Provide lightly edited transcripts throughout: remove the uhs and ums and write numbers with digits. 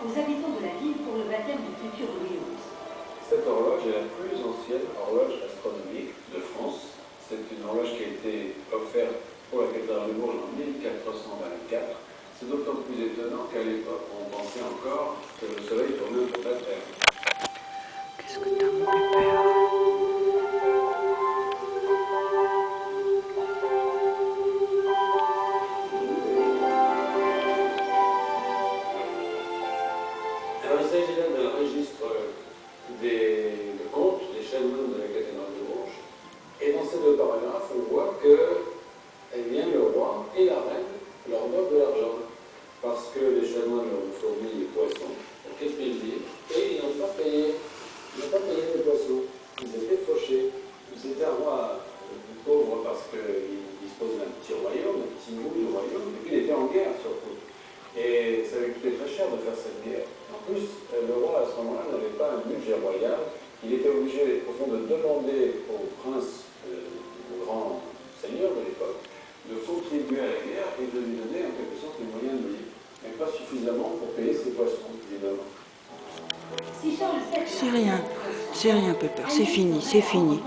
aux habitants de la ville pour le baptême du futur Louis XI. Cette horloge est la plus ancienne horloge astronomique de France. C'est une horloge qui a été offerte pour la cathédrale de Bourges en 1424. C'est d'autant plus étonnant qu'à l'époque, on pensait encore que le soleil tournait autour de la Terre. Qu'est-ce que t'as, mon pépère? Alors, il s'agit là d'un registre de comptes des chanoines de la cathédrale de Bourges. Et dans ces deux paragraphes, on voit que le roi et la reine leur doivent de l'argent. Parce que les chanoines leur ont fourni les poissons pour qu'ils payaient, et ils n'ont pas payé. Ils n'ont pas payé les poissons. Ils étaient fauchés. Ils étaient un roi pauvre parce qu'il disposait d'un petit royaume, un petit bout du royaume, et puis il était en guerre surtout. Et ça lui coûtait très cher de faire cette guerre. En plus, le roi à ce moment-là n'avait pas un budget royal. Il était obligé, au fond, de demander au prince, au grand seigneur de l'époque, de contribuer à la guerre et de lui donner en quelque sorte les moyens de vivre, mais pas suffisamment pour payer ses poissons, évidemment. C'est rien, Pépère, c'est fini, c'est fini.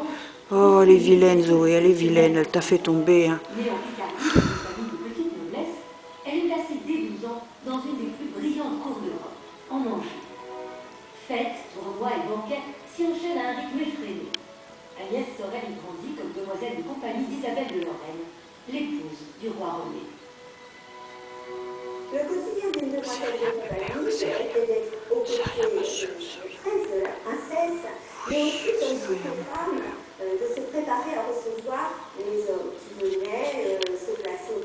Oh, elle est vilaine, Zoé, elle est vilaine, elle t'a fait tomber, hein. Née en Picardie, dans une famille de petite noblesse, elle est placée dès 12 ans dans une des plus brillantes cours d'Europe, en Anjou. Fêtes, tournois et banquets s'y enchaînent à un rythme effréné. Agnès Sorel y grandit comme demoiselle de compagnie d'Isabelle de Lorraine, l'épouse du roi René. Le quotidien d'une demoiselle de compagnie était d'être aux côtés presque de la princesse, mais aussi comme toute femme, de se préparer à recevoir les hommes qui venaient se placer au